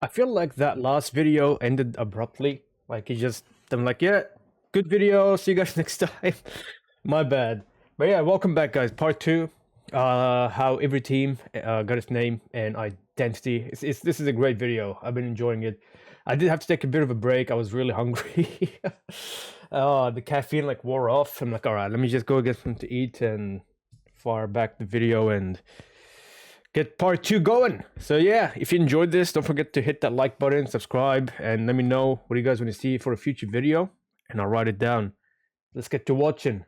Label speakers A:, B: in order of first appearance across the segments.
A: I feel like that last video ended abruptly. Like I'm like, yeah, good video. See you guys next time. My bad. But yeah, welcome back, guys. Part two. How every team got its name and identity. This is a great video. I've been enjoying it. I did have to take a bit of a break. I was really hungry. The caffeine like wore off. I'm like, all right, let me just go get something to eat and fire back the video and get part two going. So yeah, if you enjoyed this, don't forget to hit that like button, subscribe, and let me know what you guys want to see for a future video, and I'll write it down. Let's get to watching.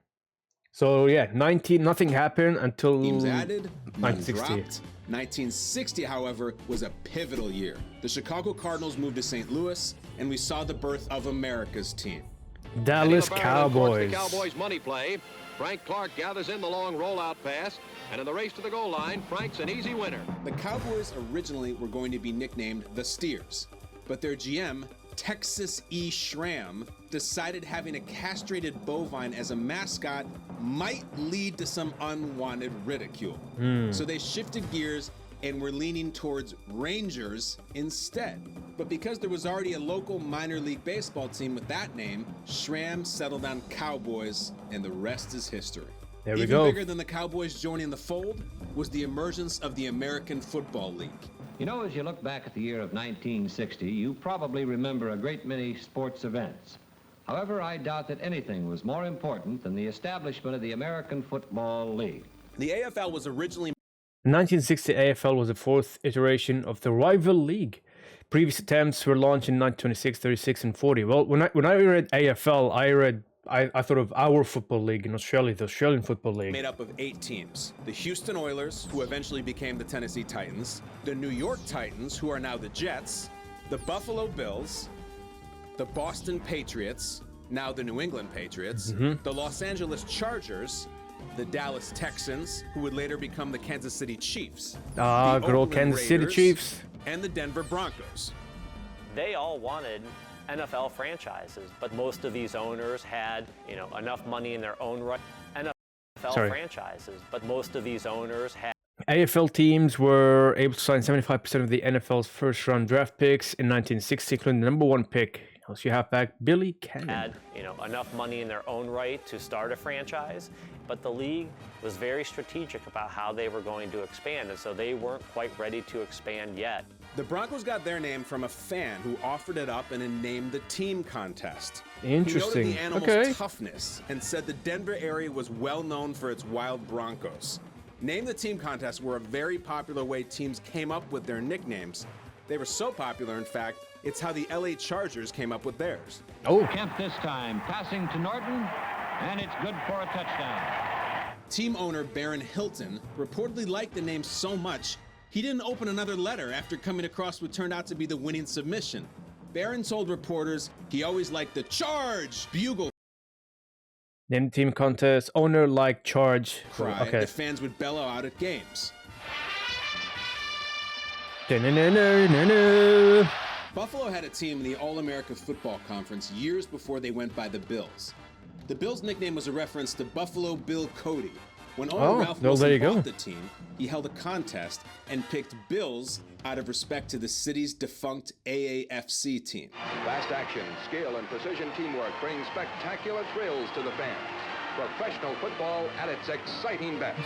A: So yeah, nothing happened until
B: teams added,
A: 1960.
B: 1960, however, was a pivotal year. The Chicago Cardinals moved to St. Louis, and we saw the birth of America's team.
A: Dallas Cowboys.
C: The Cowboys money play. Frank Clark gathers in the long rollout pass, and in the race to the goal line, Frank's an easy winner.
B: The Cowboys originally were going to be nicknamed the Steers, but their GM, Texas E. Schramm, decided having a castrated bovine as a mascot might lead to some unwanted ridicule. So they shifted gears and were leaning towards Rangers instead. But because there was already a local minor league baseball team with that name, Schramm settled on Cowboys, and the rest is history.
A: There we go.
B: Even bigger than the Cowboys joining the fold was the emergence of the American Football League.
D: You know, as you look back at the year of 1960, you probably remember a great many sports events. However, I doubt that anything was more important than the establishment of the American Football League.
B: The AFL was originally...
A: 1960 AFL was the fourth iteration of the rival league. Previous attempts were launched in 1926, 36, and 40. Well, when I read AFL, I thought of our football league in Australia, the Australian Football League.
B: Made up of 8 teams. The Houston Oilers, who eventually became the Tennessee Titans, the New York Titans, who are now the Jets, the Buffalo Bills, the Boston Patriots, now the New England Patriots, the Los Angeles Chargers, the Dallas Texans, who would later become the Kansas City Chiefs, the
A: good old
B: Oakland
A: Kansas City
B: Raiders,
A: Chiefs,
B: and the Denver Broncos.
E: They all wanted NFL franchises, but most of these owners had, enough money in their own right. NFL franchises, but most of these owners had.
A: AFL teams were able to sign 75% of the NFL's first-round draft picks in 1960, including the number one pick. Also, you have back Billy Cannon.
E: Had, enough money in their own right to start a franchise, but the league was very strategic about how they were going to expand, and so they weren't quite ready to expand yet.
B: The Broncos got their name from a fan who offered it up in a Name the Team contest.
A: Interesting.
B: He noted the animal's toughness and said the Denver area was well known for its wild Broncos. Name the Team contests were a very popular way teams came up with their nicknames. They were so popular, in fact, it's how the LA Chargers came up with theirs.
D: Oh, Kemp this time, passing to Norton, and it's good for a touchdown.
B: Team owner Baron Hilton reportedly liked the name so much, he didn't open another letter after coming across what turned out to be the winning submission. Baron told reporters he always liked the Charge bugle
A: Name the Team contest, owner like Charge
B: cry that fans would bellow out at games. Buffalo had a team in the All-America Football Conference years before they went by the Bills. The Bills' nickname was a reference to Buffalo Bill Cody. When owner Ralph Wilson bought the team, he held a contest and picked Bills out of respect to the city's defunct AAFC team.
C: Fast action, skill, and precision teamwork bring spectacular thrills to the fans. Professional football at its exciting best.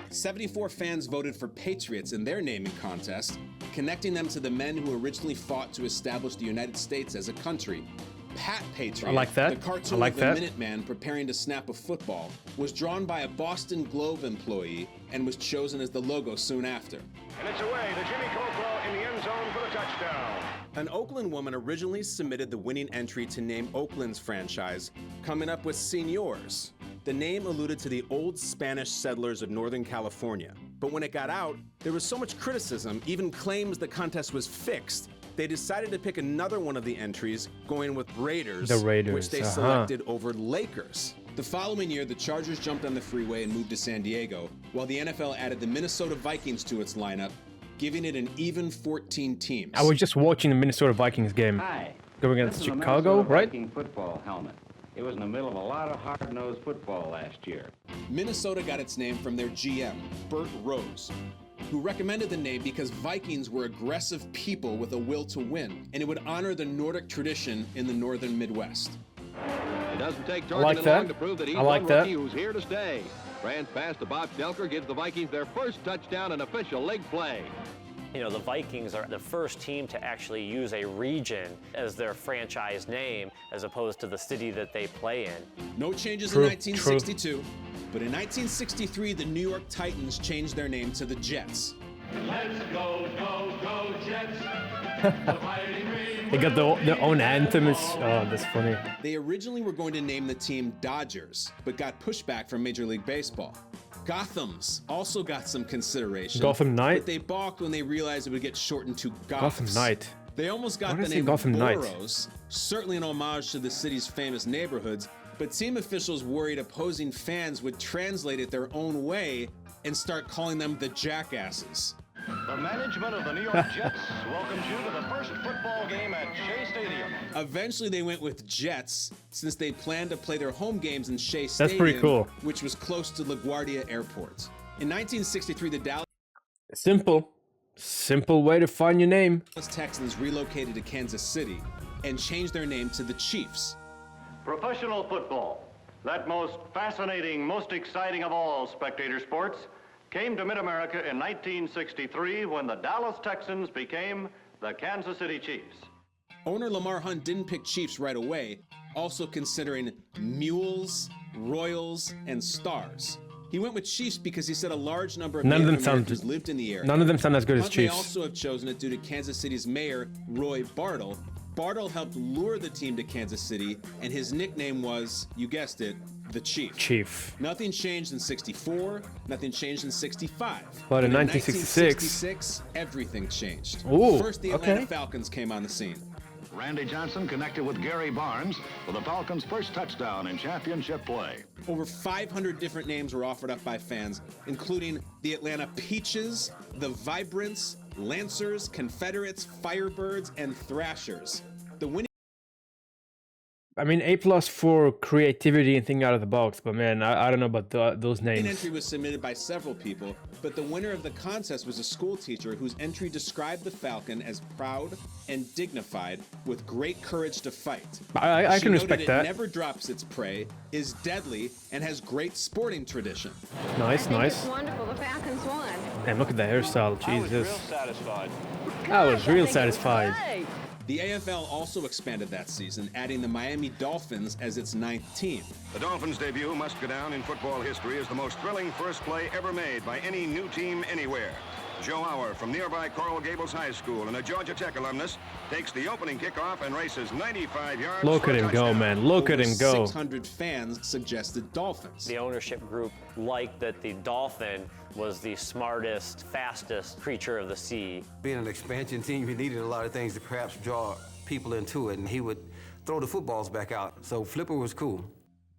B: 74 fans voted for Patriots in their naming contest, connecting them to the men who originally fought to establish the United States as a country. Pat Patriot,
A: I like that.
B: the cartoon of the Minuteman preparing to snap a football, was drawn by a Boston Globe employee and was chosen as the logo soon after.
C: And it's away to Jimmy Coco in the end zone for the touchdown.
B: An Oakland woman originally submitted the winning entry to name Oakland's franchise, coming up with Señors. The name alluded to the old Spanish settlers of Northern California. But when it got out, there was so much criticism, even claims the contest was fixed, they decided to pick another one of the entries, going with Raiders, which they selected over Lakers. The following year, the Chargers jumped on the freeway and moved to San Diego, while the NFL added the Minnesota Vikings to its lineup, giving it an even 14 teams.
A: I was just watching the Minnesota Vikings game. Going against Chicago, right?
F: Viking football helmet. It was in the middle of a lot of hard-nosed football last year.
B: Minnesota got its name from their GM, Bert Rose. who recommended the name because Vikings were aggressive people with a will to win, and it would honor the Nordic tradition in the northern Midwest.
C: It doesn't take
A: I like
C: Tarkenton
A: that.
C: long to prove that he's
A: I like
C: one
A: that.
C: rookie who's here to stay. Franz pass to Bob Stelker gives the Vikings their first touchdown in official league play.
E: You know, the Vikings are the first team to actually use a region as their franchise name as opposed to the city that they play in.
B: No changes
A: True,
B: in 1962, but in 1963, the New York Titans changed their name to the Jets.
G: Let's go, go, go, Jets. The fighting Green
A: They got their own anthem. Oh, that's funny.
B: They originally were going to name the team Dodgers, but got pushback from Major League Baseball. Gothams also got some consideration.
A: Gotham Knight?
B: But they balked when they realized it would get shortened to Goths.
A: Gotham Knight.
B: They almost got
A: Why
B: the
A: did I say
B: name
A: Gotham Knight?
B: Boroughs, certainly an homage to the city's famous neighborhoods, but team officials worried opposing fans would translate it their own way and start calling them the Jackasses.
C: The management of the New York Jets welcomes you to the first football game at Shea Stadium.
B: Eventually, they went with Jets since they planned to play their home games in Shea Stadium,
A: That's pretty cool.
B: which was close to LaGuardia Airport. In 1963, the Dallas
A: Simple way to find your name.
B: Texans relocated to Kansas City and changed their name to the Chiefs.
H: Professional football, that most fascinating, most exciting of all spectator sports, came to Mid-America in 1963 when the Dallas Texans became the Kansas City Chiefs.
B: Owner Lamar Hunt didn't pick Chiefs right away, also considering Mules, Royals, and Stars. He went with Chiefs because he said a large number of
A: None of
B: Native
A: them sound-
B: Americans lived in the area.
A: None of them sound as good as
B: Hunt may
A: Chiefs.
B: also have chosen it due to Kansas City's mayor, Roy Bartle. Bartle helped lure the team to Kansas City, and his nickname was, you guessed it, the Chief.
A: Chief.
B: Nothing changed in 64, nothing changed in 65.
A: But in
B: 1966, everything changed.
A: Ooh,
B: First, the Atlanta
A: okay.
B: Falcons came on the scene.
C: Randy Johnson connected with Gary Barnes for the Falcons' first touchdown in championship play.
B: Over 500 different names were offered up by fans, including the Atlanta Peaches, the Vibrants, Lancers, Confederates, Firebirds, and Thrashers. The winning
A: I mean, A+ for creativity and thinking out of the box, but man, I don't know about those names.
B: entry was submitted by several people, but the winner of the contest was a school teacher whose entry described the Falcon as proud and dignified, with great courage to fight.
A: I
B: She
A: can
B: noted
A: respect
B: it
A: that.
B: never drops its prey, is deadly, and has great sporting tradition.
A: Nice, nice.
I: It's wonderful. The Falcons won.
A: Damn, look at that hairstyle. Jesus.
H: satisfied.
A: I was real satisfied.
B: The AFL also expanded that season, adding the Miami Dolphins as its 9th team.
C: The Dolphins' debut must go down in football history as the most thrilling first play ever made by any new team anywhere. Joe Auer from nearby Coral Gables High School and a Georgia Tech alumnus takes the opening kickoff and races 95 yards.
A: Look
C: for
A: at
C: a
A: him go,
C: touchdown.
A: man. Look at
B: Over
A: him go.
B: 600 fans suggested Dolphins.
E: The ownership group liked that the dolphin was the smartest, fastest creature of the sea.
J: Being an expansion team, you needed a lot of things to perhaps draw people into it, and he would throw the footballs back out. So Flipper was cool.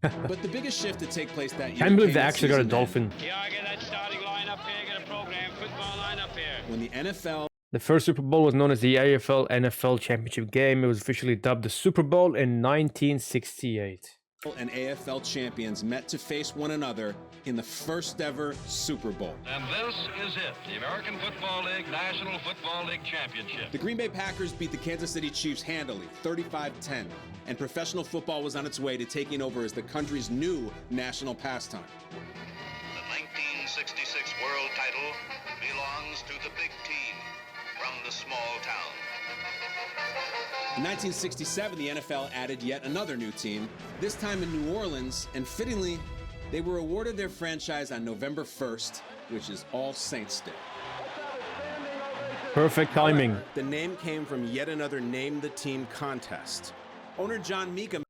B: But the biggest shift to take place that year
A: Can't believe
B: came
A: they
B: in
A: actually got a
B: season
A: dolphin.
G: Yeah, I get that starting line up here, get a program, football line up here.
B: when the NFL
A: The first Super Bowl was known as the AFL NFL Championship Game. It was officially dubbed the Super Bowl in 1968.
B: and AFL champions met to face one another in the first ever Super Bowl.
H: And this is it, the American Football League National Football League Championship.
B: The Green Bay Packers beat the Kansas City Chiefs handily, 35-10, and professional football was on its way to taking over as the country's new national pastime.
K: The 1966 world title belongs to the big team from the small town.
B: In 1967, the NFL added yet another new team, this time in New Orleans, and fittingly, they were awarded their franchise on November 1st, which is All Saints Day.
A: Perfect timing.
B: The name came from yet another Name the Team contest. Owner John Mika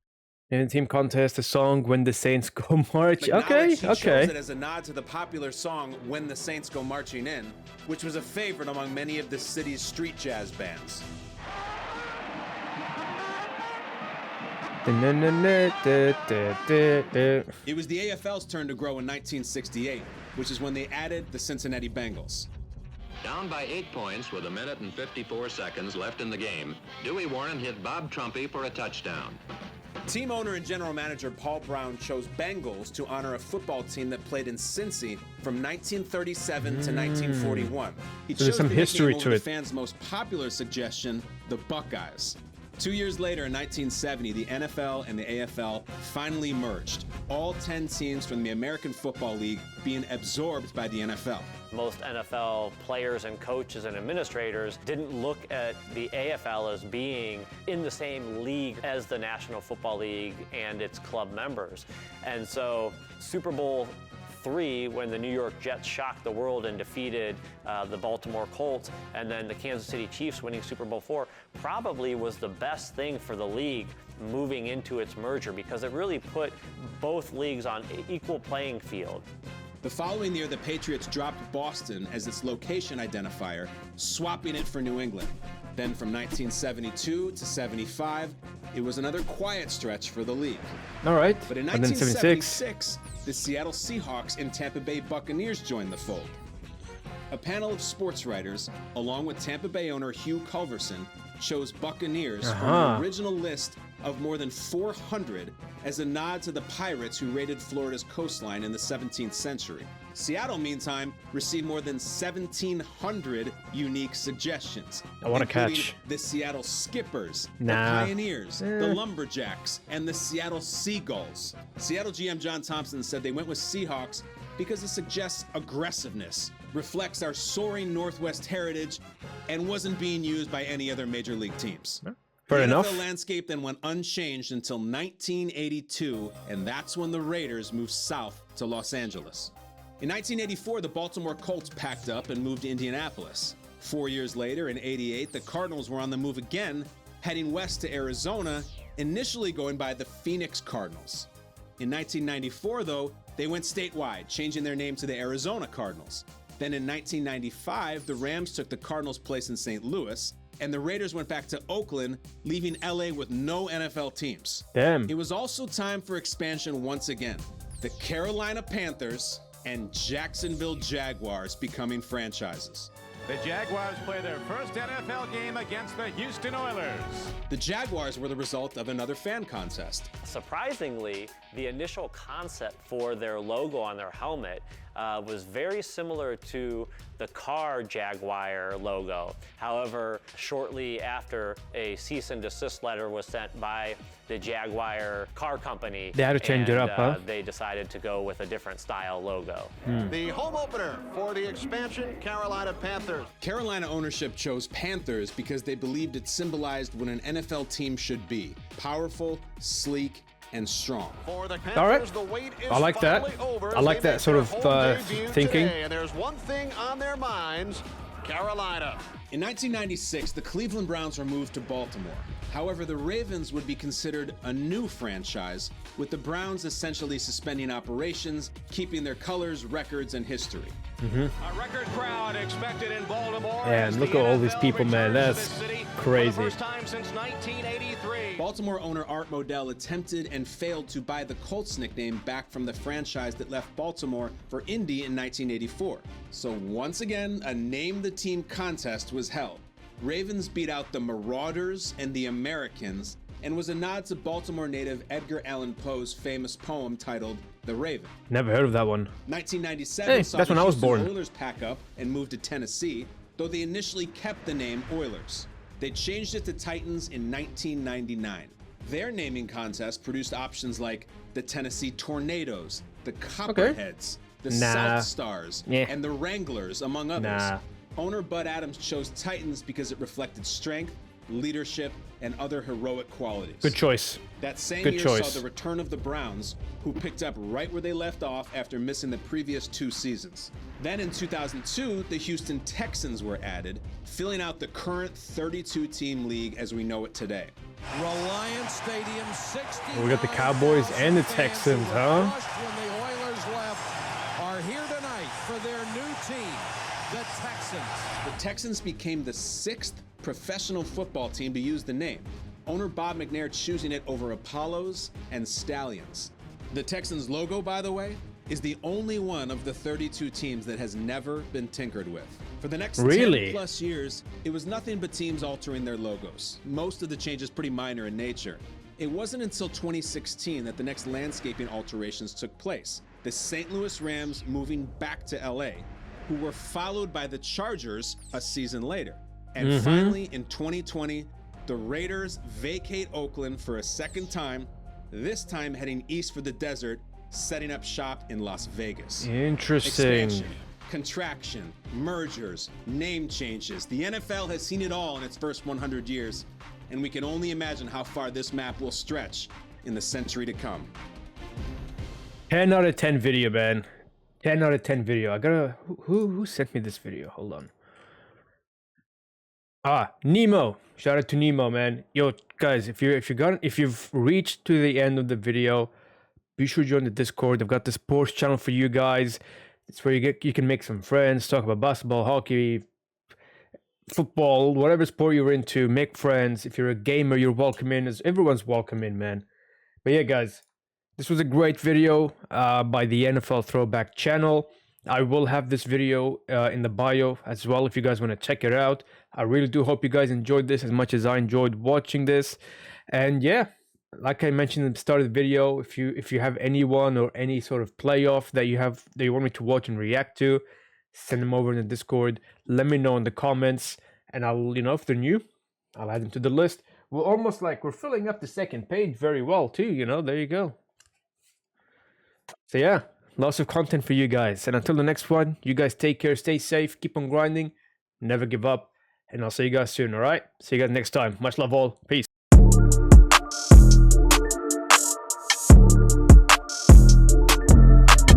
A: In the team contest, the song "When the Saints Go March." Okay,
B: acknowledged he chose
A: okay.
B: it as a nod to the popular song "When the Saints Go Marching In," which was a favorite among many of the city's street jazz bands. It was the AFL's turn to grow in 1968, which is when they added the Cincinnati Bengals.
D: Down by 8 points with 1 minute and 54 seconds left in the game, Dewey Warren hit Bob Trumpy for a touchdown.
B: Team owner and general manager Paul Brown chose Bengals to honor a football team that played in Cincy from 1937 to 1941. He
A: So there's
B: chose
A: some
B: the
A: history
B: nickname
A: to
B: over
A: it.
B: the fans' most popular suggestion, the Buckeyes. 2 years later, in 1970, the NFL and the AFL finally merged, all 10 teams from the American Football League being absorbed by the NFL.
E: Most NFL players and coaches and administrators didn't look at the AFL as being in the same league as the National Football League and its club members. And so Super Bowl III, when the New York Jets shocked the world and defeated the Baltimore Colts, and then the Kansas City Chiefs winning Super Bowl IV, probably was the best thing for the league moving into its merger, because it really put both leagues on equal playing field.
B: The following year, the Patriots dropped Boston as its location identifier, swapping it for New England. Then from 1972 to 75, it was another quiet stretch for the league.
A: All right.
B: But in
A: And then
B: 1976, the Seattle Seahawks and Tampa Bay Buccaneers joined the fold. A panel of sports writers, along with Tampa Bay owner Hugh Culverson, chose Buccaneers from the original list of more than 400 as a nod to the pirates who raided Florida's coastline in the 17th century. Seattle, meantime, received more than 1,700 unique suggestions.
A: I want to
B: including
A: catch.
B: the Seattle Skippers,
A: Nah.
B: the Pioneers, the Lumberjacks, and the Seattle Seagulls. Seattle GM John Thompson said they went with Seahawks because it suggests aggressiveness, reflects our soaring Northwest heritage, and wasn't being used by any other major league teams.
A: Fair
B: the
A: enough.
B: NFL landscape then went unchanged until 1982, and that's when the Raiders moved south to Los Angeles. In 1984, the Baltimore Colts packed up and moved to Indianapolis. 4 years later, in '88, the Cardinals were on the move again, heading west to Arizona, initially going by the Phoenix Cardinals. In 1994, though, they went statewide, changing their name to the Arizona Cardinals. Then in 1995, the Rams took the Cardinals' place in St. Louis, and the Raiders went back to Oakland, leaving LA with no NFL teams.
A: Damn.
B: It was also time for expansion once again. The Carolina Panthers and Jacksonville Jaguars becoming franchises.
I: The Jaguars play their first NFL game against the Houston Oilers.
B: The Jaguars were the result of another fan contest.
E: Surprisingly, the initial concept for their logo on their helmet was very similar to the car Jaguar logo. However, shortly after, a cease and desist letter was sent by the Jaguar car company.
A: They had to change it up, huh?
E: They decided to go with a different style logo.
I: The home opener for the expansion Carolina Panthers.
B: Carolina ownership chose Panthers because they believed it symbolized what an NFL team should be: powerful, sleek, and strong.
I: For the Panthers,
A: All right.
I: the wait is
A: I like that.
I: finally over
A: I
I: as
A: like
I: they
A: that
I: make
A: sort
I: their
A: of
I: home debut
A: thinking.
I: today. And there's one thing on their minds: Carolina.
B: In 1996, the Cleveland Browns were moved to Baltimore. However, the Ravens would be considered a new franchise, with the Browns essentially suspending operations, keeping their colors, records, and history.
I: A record crowd expected in Baltimore.
A: Yeah,
I: as
A: look
I: the
A: at all these
I: NFL
A: people, man.
I: returns
A: That's
I: to this city
A: crazy.
I: For the first time since 1983.
B: Baltimore owner Art Modell attempted and failed to buy the Colts nickname back from the franchise that left Baltimore for Indy in 1984. So once again, a Name the Team contest was held. Ravens beat out the Marauders and the Americans, and was a nod to Baltimore native Edgar Allan Poe's famous poem titled The Raven.
A: Never heard of that one.
B: 1997
A: Hey,
B: saw
A: that's
B: the
A: when I was
B: Houston
A: born.
B: Oilers pack up and move to Tennessee, though they initially kept the name Oilers. They changed it to Titans in 1999. Their naming contest produced options like the Tennessee Tornadoes, the Copperheads, the
A: Nah.
B: South Stars,
A: Yeah.
B: and the Wranglers, among others.
A: Nah.
B: Owner Bud Adams chose Titans because it reflected strength, leadership, and other heroic qualities.
A: Good choice.
B: That same
A: Good
B: year
A: choice.
B: saw the return of the Browns, who picked up right where they left off after missing the previous 2 seasons. Then in 2002, the Houston Texans were added, filling out the current 32-team league as we know it today.
L: Reliance Stadium, 60.
A: We got the Cowboys and the Texans, huh?
L: When the Oilers left, are here tonight for their new team, the Texans.
B: The Texans became the 6th professional football team to use the name, owner Bob McNair choosing it over Apollos and Stallions. The Texans logo, by the way, is the only one of the 32 teams that has never been tinkered with. For the next 10 plus years, it was nothing but teams altering their logos. Most of the changes pretty minor in nature. It wasn't until 2016 that the next landscaping alterations took place. The St. Louis Rams moving back to LA, who were followed by the Chargers a season later. And finally, in 2020, the Raiders vacate Oakland for a second time, this time heading east for the desert, setting up shop in Las Vegas.
A: Interesting.
B: Expansion, contraction, mergers, name changes. The NFL has seen it all in its first 100 years, and we can only imagine how far this map will stretch in the century to come.
A: 10 out of 10 video, man. 10 out of 10 video. I gotta... Who sent me this video? Hold on. Nemo. Shout out to Nemo, man. Yo, guys, if you've reached to the end of the video, be sure to join the Discord. I've got the sports channel for you guys. It's where you can make some friends, talk about basketball, hockey, football, whatever sport you're into, make friends. If you're a gamer, you're welcome in. Everyone's welcome in, man. But yeah, guys, this was a great video by the NFL Throwback channel. I will have this video in the bio as well if you guys want to check it out. I really do hope you guys enjoyed this as much as I enjoyed watching this. And yeah, like I mentioned at the start of the video, if you have anyone or any sort of playoff that you want me to watch and react to, send them over in the Discord. Let me know in the comments, and I'll, if they're new, I'll add them to the list. We're filling up the second page very well too, there you go. So yeah, lots of content for you guys. And until the next one, you guys take care, stay safe, keep on grinding, never give up, and I'll see you guys soon, all right? See you guys next time. Much love all. Peace.